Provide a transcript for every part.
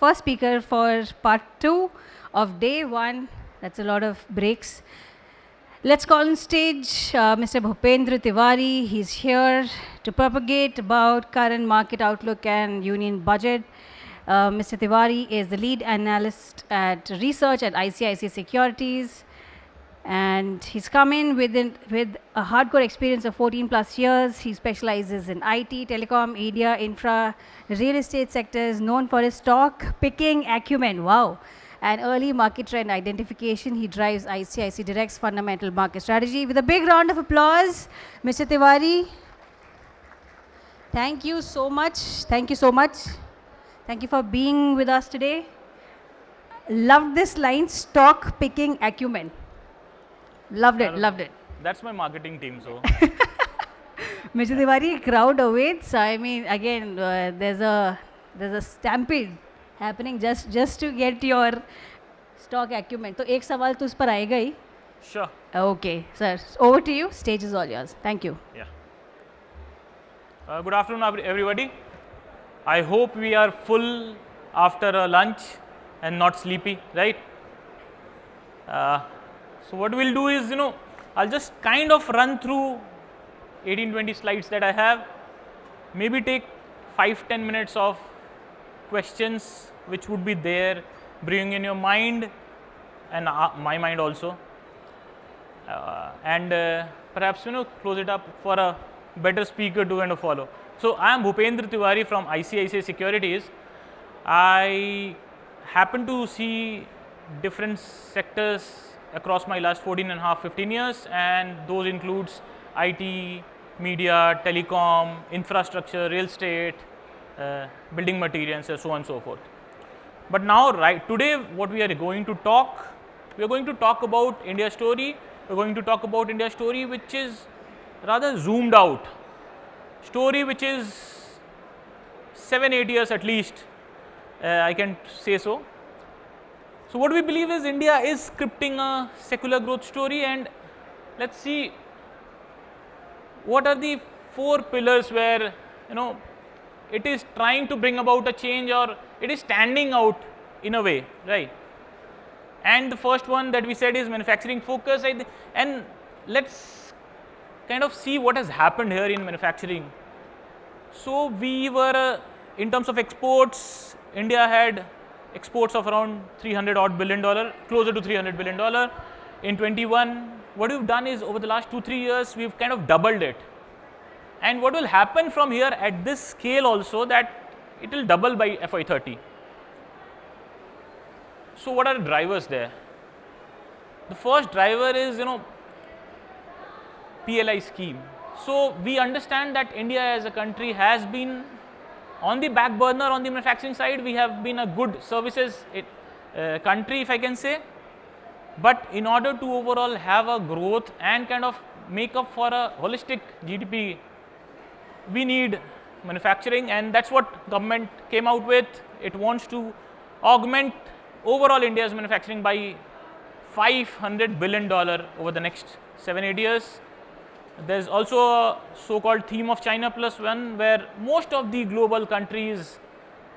first speaker for part 2 of day 1. That's a lot of breaks. Let's call on stage Mr. Bhupendra Tiwary. He's here to propagate about current market outlook and union budget. Mr. Tiwary is the lead analyst at research at ICICI Securities. And he's come in with a hardcore experience of 14 plus years. He specializes in IT, telecom, media, infra, real estate sectors, known for his stock picking acumen. Wow. And early market trend identification. He drives ICICI Direct's fundamental market strategy. With a big round of applause, Mr. Tiwary. Thank you so much. Thank you so much. Thank you for being with us today. Loved this line, stock picking acumen. Loved it, loved it. That's my marketing team, so. Mr. Tiwary, crowd awaits. I mean, again, there's a stampede happening just to get your stock acumen. तो एक सवाल तो उस पर आएगा ही. Sure. Okay, sir. Over to you. Stage is all yours. Thank you. Yeah. Good afternoon, everybody. I hope we are full after a lunch and not sleepy, right? So what we'll do is, I'll just kind of run through 18-20 slides that I have, maybe take 5-10 minutes of questions which would be there, brewing in your mind and my mind also, and perhaps close it up for a better speaker to kind of follow. So I am Bhupendra Tiwary from ICICI Securities. I happen to see different sectors across my last 15 years, and those includes IT, media, telecom, infrastructure, real estate, building materials, and so on and so forth. But now, today, what we are going to talk about India story. We're going to talk about India story which is rather zoomed out, story which is 7-8 years at least, I can say so. So what we believe is India is scripting a secular growth story, and let's see what are the 4 pillars where it is trying to bring about a change, or it is standing out in a way, right? And the first one that we said is manufacturing focus, and let's kind of see what has happened here in manufacturing. So we were in terms of exports, India had exports of around $300 billion, closer to $300 billion. In 21, what we've done is over the last 2-3 years, we've kind of doubled it. And what will happen from here at this scale also, that it will double by FY30. So what are the drivers there? The first driver is, PLI scheme. So we understand that India as a country has been on the back burner on the manufacturing side. We have been a good services country, if I can say. But in order to overall have a growth and kind of make up for a holistic GDP, we need manufacturing, and that's what government came out with. It wants to augment overall India's manufacturing by $500 billion over the next 7-8 years. There's also a so-called theme of China plus one, where most of the global countries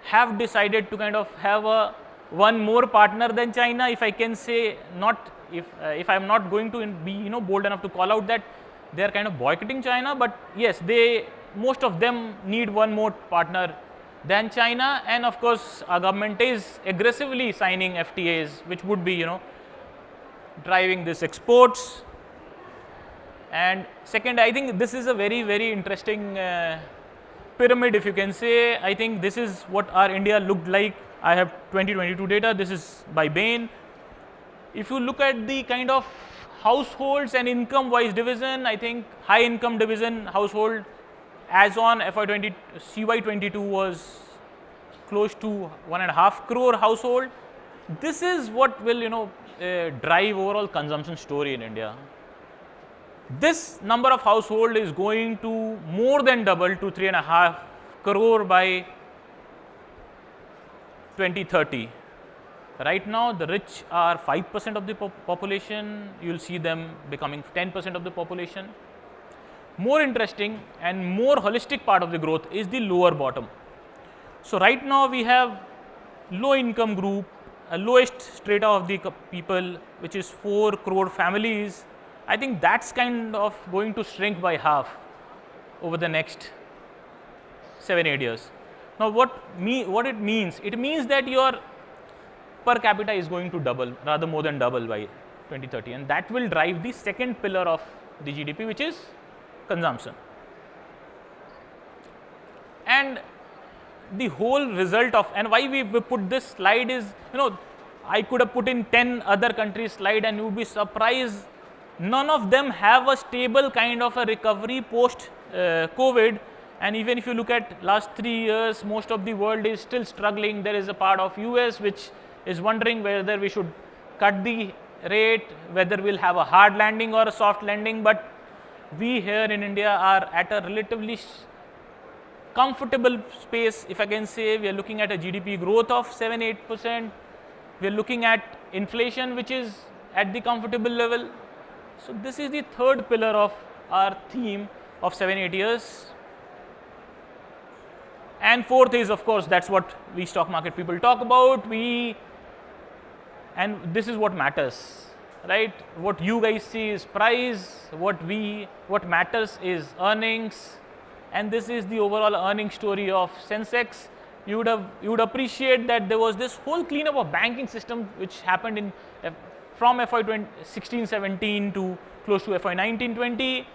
have decided to kind of have one more partner than China, if I can say. Not if I'm not going to be bold enough to call out that they are kind of boycotting China, but yes, most of them need one more partner than China, and of course our government is aggressively signing FTAs, which would be driving this exports. And second, I think this is a very, very interesting pyramid, if you can say. I think this is what our India looked like. I have 2022 data. This is by Bain. If you look at the kind of households and income wise division, I think high income division household as on CY22 was close to 1.5 crore household. This is what will drive overall consumption story in India. This number of household is going to more than double to 3.5 crore by 2030. Right now, the rich are 5% of the population. You'll see them becoming 10% of the population. More interesting and more holistic part of the growth is the lower bottom. So right now we have low income group, a lowest strata of the people, which is 4 crore families, I think that's kind of going to shrink by half over the next 7-8 years. Now, what it means? It means that your per capita is going to double, rather more than double by 2030, and that will drive the second pillar of the GDP, which is consumption. And the whole result of, and why we put this slide is, I could have put in 10 other countries slide and you would be surprised, none of them have a stable kind of a recovery post COVID. And even if you look at last 3 years, most of the world is still struggling. There is a part of US which is wondering whether we should cut the rate, whether we'll have a hard landing or a soft landing. But we here in India are at a relatively comfortable space, if I can say. We are looking at a GDP growth of 7-8%. We are looking at inflation which is at the comfortable level. So this is the third pillar of our theme of 7-8 years. And fourth is, of course, that's what we stock market people talk about. And this is what matters, right? What you guys see is price. What matters is earnings. And this is the overall earning story of Sensex. You would appreciate that there was this whole cleanup of banking system which happened in from FY 16-17 to close to FY 19-20.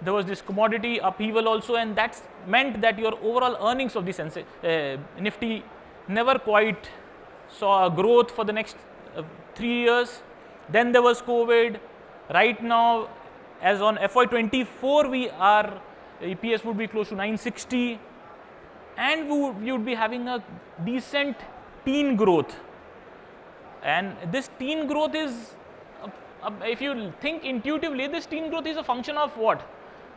There was this commodity upheaval also, and that's meant that your overall earnings of the Nifty never quite saw a growth for the next 3 years. Then there was COVID. Right now, as on FY 24, EPS would be close to 960, and we would be having a decent teen growth. And this teen growth is, if you think intuitively, this teen growth is a function of what?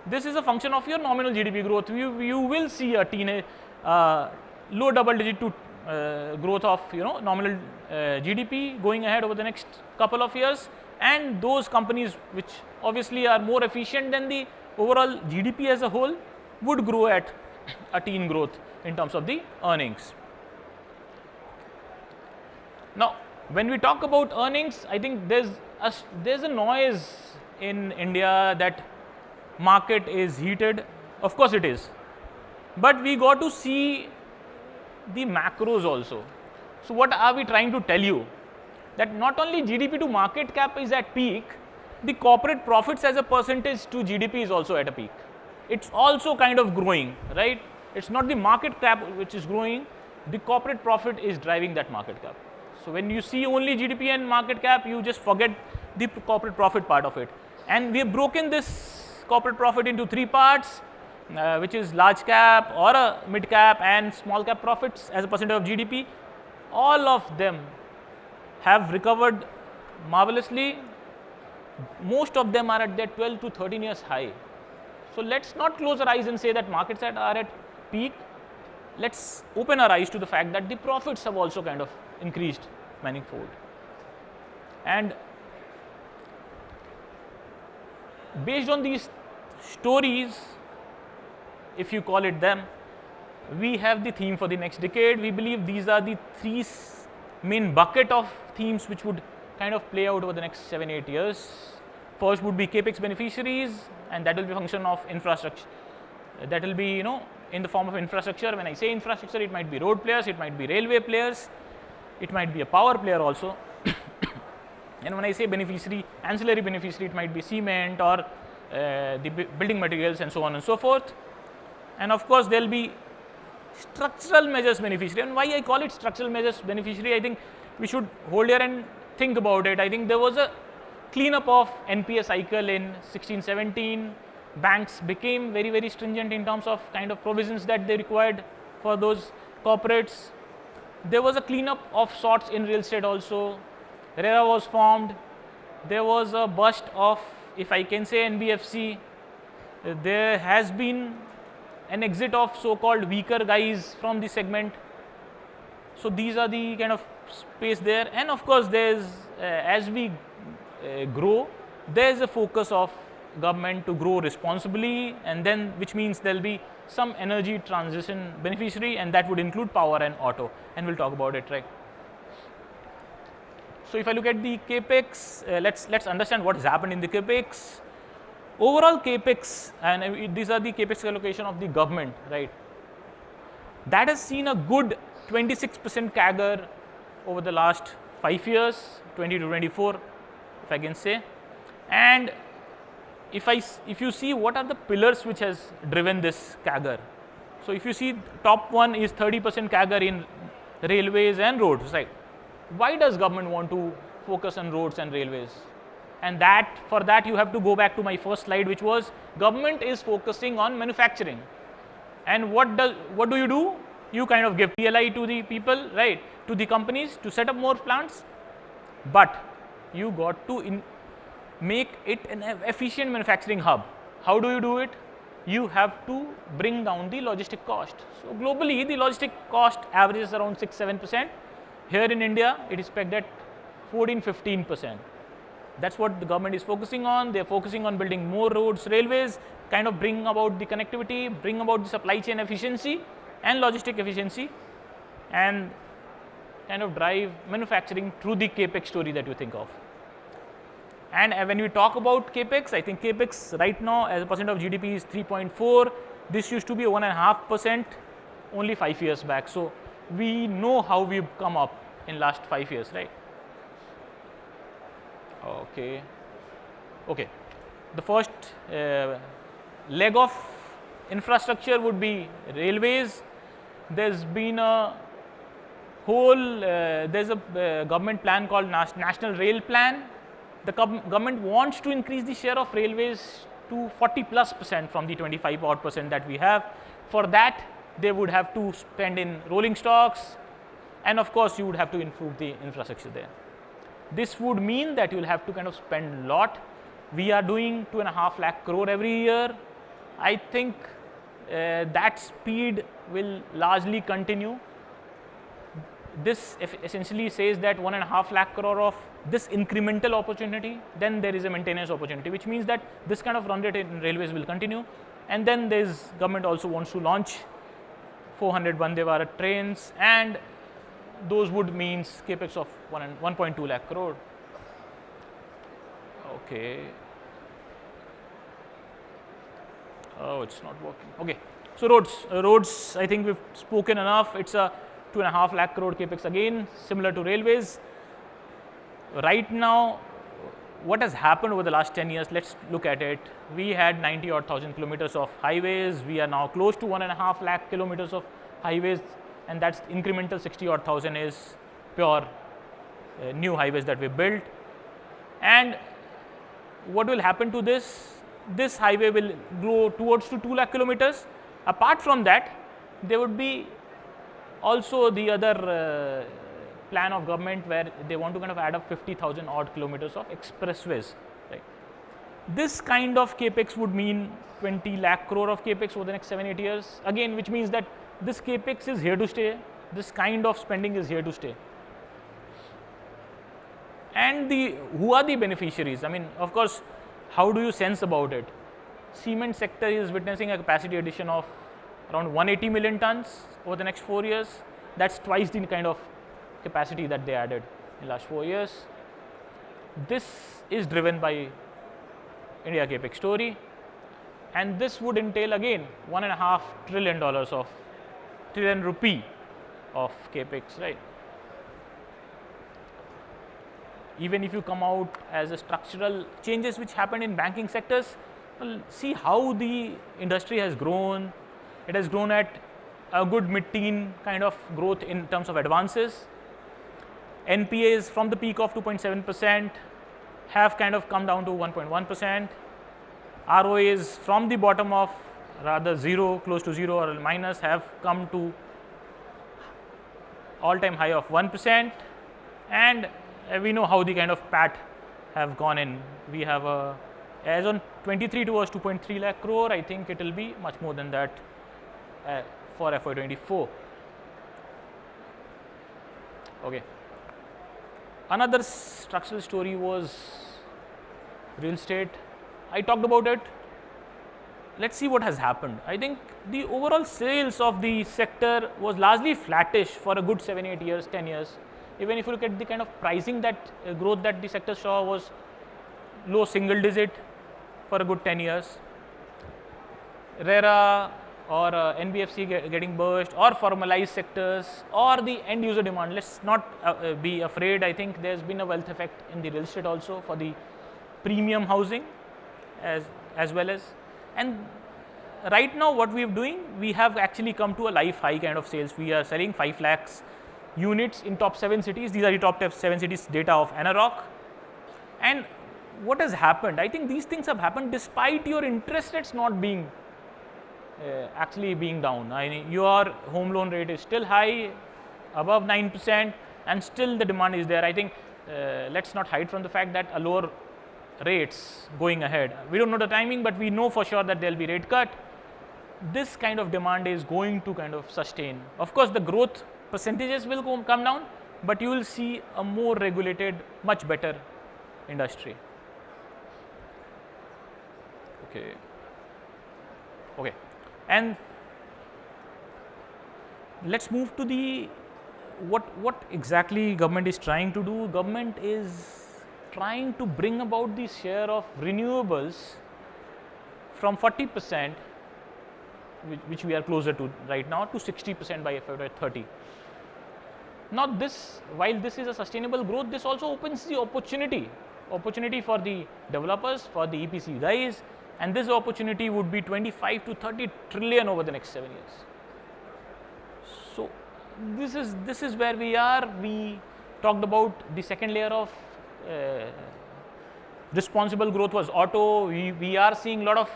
This is a function of your nominal GDP growth. You will see a low double digit to growth of nominal GDP going ahead over the next couple of years, and those companies which obviously are more efficient than the overall GDP as a whole would grow at a teen growth in terms of the earnings. Now, when we talk about earnings, I think there's a noise in India that market is heated. Of course it is, but we got to see the macros also. So what are we trying to tell you? That not only GDP to market cap is at peak, the corporate profits as a percentage to GDP is also at a peak. It's also kind of growing, right? It's not the market cap which is growing, the corporate profit is driving that market cap. So when you see only GDP and market cap, you just forget the corporate profit part of it. And we have broken this corporate profit into 3 parts, which is large cap or a mid cap and small cap profits as a percentage of GDP. All of them have recovered marvelously. Most of them are at their 12 to 13 years high. So let's not close our eyes and say that markets are at peak. Let's open our eyes to the fact that the profits have also kind of increased manifold. And based on these stories, if you call it them, we have the theme for the next decade. We believe these are the 3 main bucket of themes which would kind of play out over the next 7-8 years. First would be capex beneficiaries, and that will be a function of infrastructure. That will be in the form of infrastructure. When I say infrastructure, it might be road players, it might be railway players, it might be a power player also. And when I say beneficiary, ancillary beneficiary, it might be cement or the building materials and so on and so forth. And of course, there will be structural measures beneficiary. And why I call it structural measures beneficiary, I think we should hold here and think about it. I think there was a cleanup of NPA cycle in 16-17. Banks became very, very stringent in terms of kind of provisions that they required for those corporates. There was a cleanup of sorts in real estate also. RERA was formed. There was a burst of, if I can say, NBFC. There has been an exit of so-called weaker guys from the segment. So these are the kind of space there. And of course, there's as we grow, there's a focus of government to grow responsibly, and then which means there'll be some energy transition beneficiary, and that would include power and auto, and we'll talk about it right So if I look at the capex, let's understand what has happened in the capex. Overall capex, and these are the capex allocation of the government, right? That has seen a good 26% CAGR over the last 5 years, 20 to 24, if I can say. And if you see what are the pillars which has driven this CAGR. So if you see, top one is 30% CAGR in railways and roads, right? Why does government want to focus on roads and railways? And for that you have to go back to my first slide, which was government is focusing on manufacturing. And what do? You kind of give PLI to the people, right? To the companies to set up more plants, but you got to make it an efficient manufacturing hub. How do you do it? You have to bring down the logistic cost. So globally, the logistic cost averages around 6-7%. Here in India, it is pegged at 14-15%. That's what the government is focusing on. They are focusing on building more roads, railways, kind of bring about the connectivity, bring about the supply chain efficiency and logistic efficiency, and kind of drive manufacturing through the capex story that you think of. And when we talk about capex, I think capex right now as a percent of GDP is 3.4. This used to be 1.5% only 5 years back. So we know how we've come up in last 5 years, right? Okay. The first leg of infrastructure would be railways. There's been a whole, there's a government plan called National Rail Plan. The government wants to increase the share of railways to 40+% from the 25% that we have. For that, they would have to spend in rolling stocks, and of course, you would have to improve the infrastructure there. This would mean that you will have to kind of spend a lot. We are doing 2.5 lakh crore every year. I think that speed will largely continue. This essentially says that 1.5 lakh crore of this incremental opportunity, then there is a maintenance opportunity, which means that this kind of run rate in railways will continue. And then there's government also wants to launch 400 Vande Bharat trains, and those would means capex of 1.2 lakh crore. Okay. Oh, it's not working. Okay. So roads, I think we've spoken enough. It's a 2.5 lakh crore capex again, similar to railways. Right now, what has happened over the last 10 years, let's look at it. We had 90,000 kilometers of highways. We are now close to 1.5 lakh kilometers of highways, and that's incremental 60,000 is pure new highways that we built. And what will happen to this? This highway will grow towards to 2 lakh kilometers. Apart from that, there would be also the other plan of government where they want to kind of add up 50,000 odd kilometers of expressways. Right? This kind of capex would mean 20 lakh crore of capex over the next 7-8 years. Again, which means that this capex is here to stay. This kind of spending is here to stay. And who are the beneficiaries? I mean, of course, how do you sense about it? Cement sector is witnessing a capacity addition of around 180 million tons over the next 4 years. That's twice the kind of capacity that they added in the last 4 years. This is driven by India capex story, and this would entail again $1.5 trillion of rupee of capex, right? Even if you come out as a structural changes which happened in banking sectors, well, see how the industry has grown. It has grown at a good mid-teen kind of growth in terms of advances. NPAs from the peak of 2.7% have kind of come down to 1.1%. ROAs from the bottom of rather zero, close to zero or minus, have come to all-time high of 1%. And we know how the kind of PAT have gone in. We have as on 23 it was 2.3 lakh crore. I think it will be much more than that for FY24. Okay. Another structural story was real estate. I talked about it. Let's see what has happened. I think the overall sales of the sector was largely flattish for a good 7-8 years, 10 years. Even if you look at the kind of pricing that growth that the sector saw was low single digit for a good 10 years. RERA or NBFC getting burst, or formalized sectors, or the end user demand. Let's not be afraid. I think there's been a wealth effect in the real estate also for the premium housing as well as. And right now what we are doing, we have actually come to a life high kind of sales. We are selling 5 lakhs units in top 7 cities. These are the top 7 cities data of Anarock. And what has happened? I think these things have happened despite your interest rates not being actually being down. I mean, your home loan rate is still high, above 9%, and still the demand is there. I think let's not hide from the fact that a lower rates going ahead. We don't know the timing, but we know for sure that there will be rate cut. This kind of demand is going to kind of sustain. Of course, the growth percentages will come down, but you will see a more regulated, much better industry. Okay. And let's move to the what exactly government is trying to do. Government is trying to bring about the share of renewables from 40%, which we are closer to right now, to 60% by FY30. Now while this is a sustainable growth, this also opens the opportunity for the developers, for the EPC guys, and this opportunity would be 25 to 30 trillion over the next 7 years. So this is where we are. We talked about the second layer of responsible growth was auto. We are seeing a lot of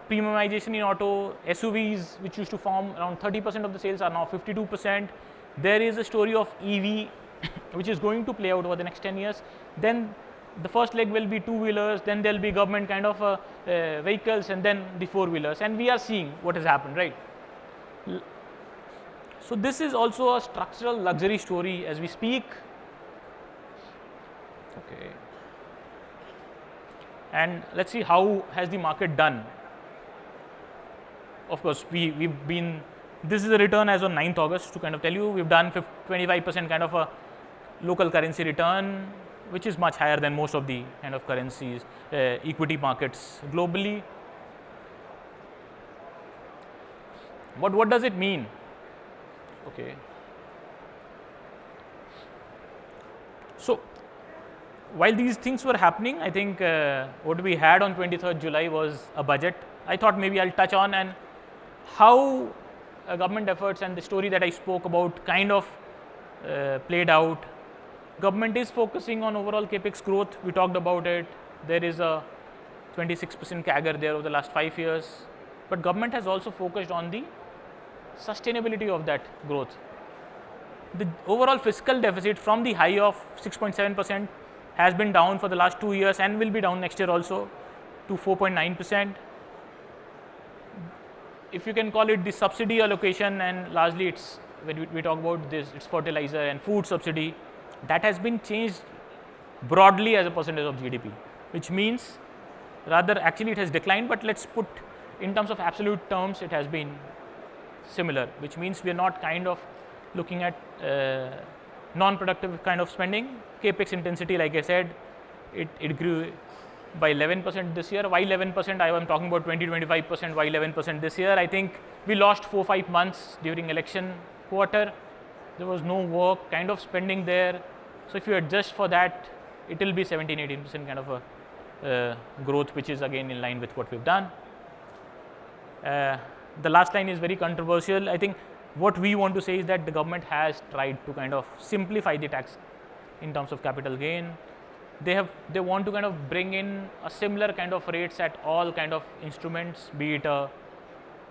premiumization in auto. SUVs, which used to form around 30% of the sales, are now 52%. There is a story of EV which is going to play out over the next 10 years. Then the first leg will be two-wheelers, then there will be government kind of vehicles, and then the four-wheelers, and we are seeing what has happened, right? So this is also a structural luxury story as we speak. Okay. And let's see how has the market done. Of course, we've been, this is a return as on 9th August to kind of tell you, we've done 25% kind of a local currency return, which is much higher than most of the kind of currencies, equity markets globally. What does it mean? Okay. So while these things were happening, I think what we had on 23rd July was a budget. I thought maybe I'll touch on and how government efforts and the story that I spoke about kind of played out. Government is focusing on overall capex growth. We talked about it. There is a 26% CAGR there over the last 5 years. But government has also focused on the sustainability of that growth. The overall fiscal deficit from the high of 6.7% has been down for the last 2 years and will be down next year also to 4.9%. If you can call it the subsidy allocation, and largely it's when we talk about this, it's fertilizer and food subsidy, that has been changed broadly as a percentage of GDP, which means rather actually it has declined, but let's put in terms of absolute terms it has been similar, which means we are not kind of looking at non-productive kind of spending. Capex intensity, like I said, it grew by 11% this year. Why 11%? I am talking about 20-25%. Why 11% this year? I think we lost 4-5 months during election quarter. There was no work kind of spending there. So if you adjust for that, it will be 17-18% kind of a growth, which is again in line with what we've done. The last line is very controversial. I think what we want to say is that the government has tried to kind of simplify the tax in terms of capital gain. They want to kind of bring in a similar kind of rates at all kind of instruments, be it a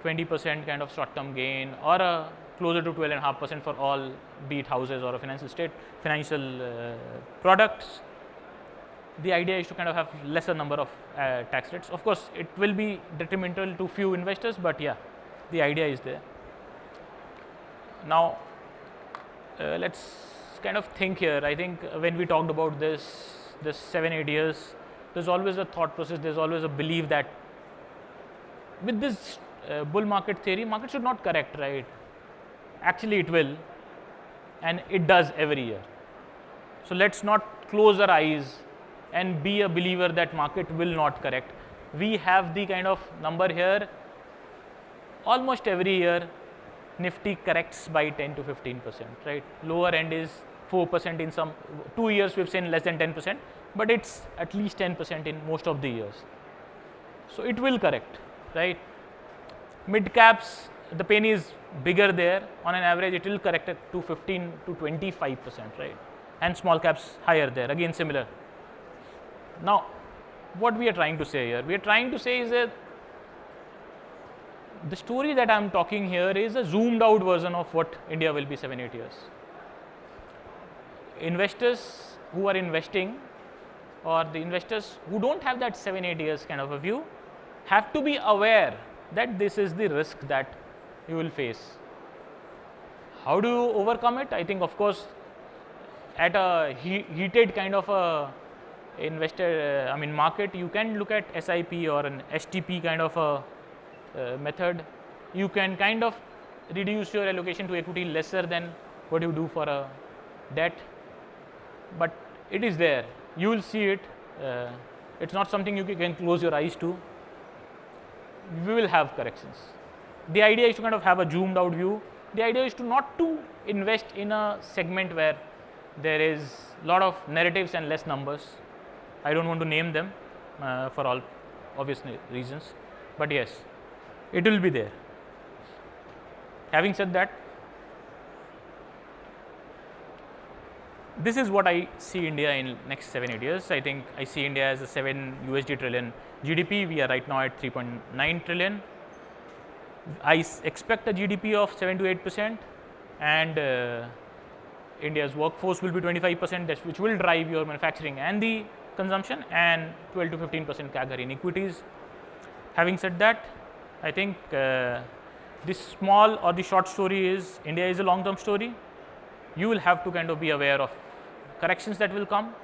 20% kind of short-term gain or a closer to 12.5% for all, be it houses or a financial products. The idea is to kind of have lesser number of tax rates. Of course, it will be detrimental to few investors, but yeah, the idea is there. Now, let's kind of think here. I think when we talked about this 7-8 years, there's always a thought process, there's always a belief that with this bull market theory, market should not correct, right? Actually, it will. and it does every year. So let's not close our eyes and be a believer that market will not correct. We have the kind of number here, almost every year Nifty corrects by 10 to 15%, right? Lower end is 4% in some 2 years, we've seen less than 10%, but it's at least 10% in most of the years. So it will correct, right? Mid caps, the pain is bigger there. On an average, it will correct it to 15 to 25%, right? And small caps higher there, again similar. Now, what we are trying to say here? We are trying to say is that the story that I am talking here is a zoomed out version of what India will be 7-8 years. Investors who are investing, or the investors who don't have that 7-8 years kind of a view, have to be aware that this is the risk that you will face. How do you overcome it? I think, of course, at a heated kind of a market, you can look at SIP or an STP kind of a method. You can kind of reduce your allocation to equity lesser than what you do for a debt, but it is there. You will see it. It's not something you can close your eyes to. We will have corrections. The idea is to kind of have a zoomed out view. The idea is to not to invest in a segment where there is a lot of narratives and less numbers. I don't want to name them for all obvious reasons, but yes, it will be there. Having said that, this is what I see India in next 7-8 years. I think I see India as a $7 trillion GDP. We are right now at 3.9 trillion. I expect a GDP of 7 to 8%, and India's workforce will be 25%, which will drive your manufacturing and the consumption, and 12 to 15% CAGR in equities. Having said that, I think this small or the short story is India is a long-term story. You will have to kind of be aware of corrections that will come.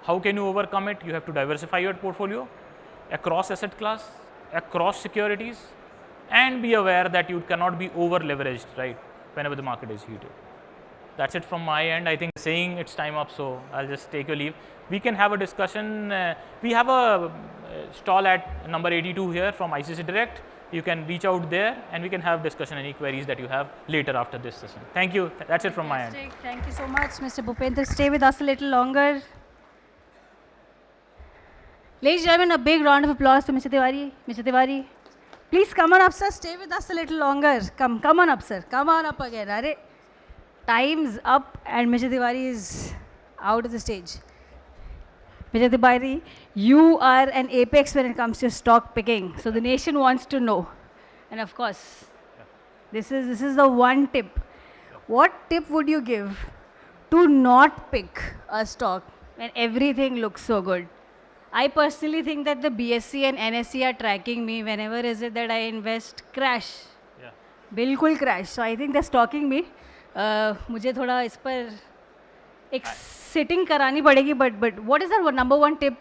How can you overcome it? You have to diversify your portfolio across asset class, across securities, and be aware that you cannot be over leveraged, right, whenever the market is heated. That's it from my end. I think saying it's time up, so I'll just take a leave. We can have a discussion. We have a stall at number 82 here from ICICI Direct. You can reach out there and we can have discussion, any queries that you have later after this session. Thank you. That's it from my end. Thank you so much, Mr. Bhupendra. Stay with us a little longer. Ladies and gentlemen, a big round of applause to Mr. Tiwary. Mr. Tiwary, please come on up, sir. Stay with us a little longer. Come on up, sir. Come on up again. Are time's up and Mr. Tiwary is out of the stage. Mr. Tiwary, you are an apex when it comes to stock picking. So the nation wants to know. And of course, this is the one tip. What tip would you give to not pick a stock when everything looks so good? I personally think that the BSC and NSE are tracking me whenever is it that I invest crash. Yeah. बिल्कुल crash. So I think they're stalking me. मुझे थोड़ा इस पर एक sitting करानी पड़ेगी, but what is our number one tip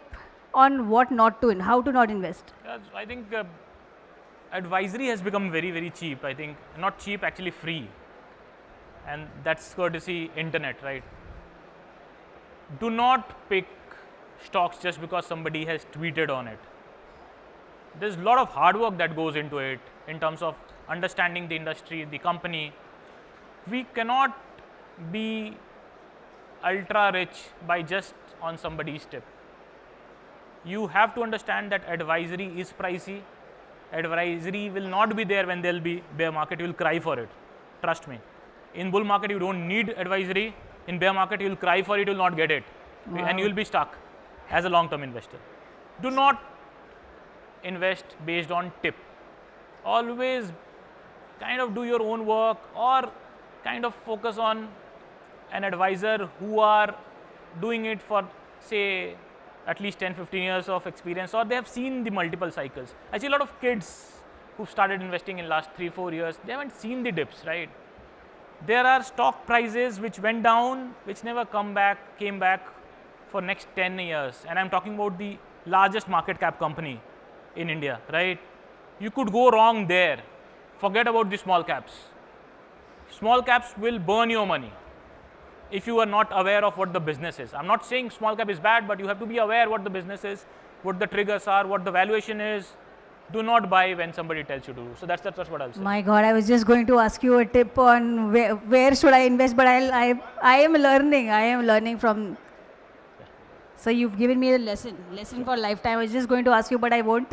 on what not to how to not invest? Yeah, I think advisory has become very, very cheap. I think not cheap, actually free, and that's courtesy internet, right? Do not pick stocks just because somebody has tweeted on it. There's a lot of hard work that goes into it in terms of understanding the industry, the company. We cannot be ultra rich by just on somebody's tip. You have to understand that advisory is pricey. Advisory will not be there when there will be bear market. You will cry for it. Trust me. In bull market, you don't need advisory. In bear market, you will cry for it. You will not get it. Wow. And you will be stuck as a long-term investor. Do not invest based on tip. Always kind of do your own work, or kind of focus on an advisor who are doing it for, say, at least 10-15 years of experience, or they have seen the multiple cycles. I see a lot of kids who started investing in last 3-4 years, they haven't seen the dips, right? There are stock prices which went down, which never came back for next 10 years. And I'm talking about the largest market cap company in India, right? You could go wrong there. Forget about the small caps. Small caps will burn your money. if you are not aware of what the business is. I'm not saying small cap is bad, but you have to be aware what the business is, what the triggers are, what the valuation is. Do not buy when somebody tells you to do. So that's what I'll say. My God, I was just going to ask you a tip on where should I invest, but I am learning. I am learning from. So you've given me a lesson for lifetime. I was just going to ask you, but I won't.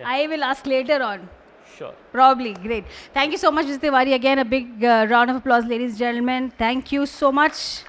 I will ask later on. Sure. Probably. Great. Thank you so much, Mr. Tiwary. Again, a big round of applause, ladies and gentlemen. Thank you so much.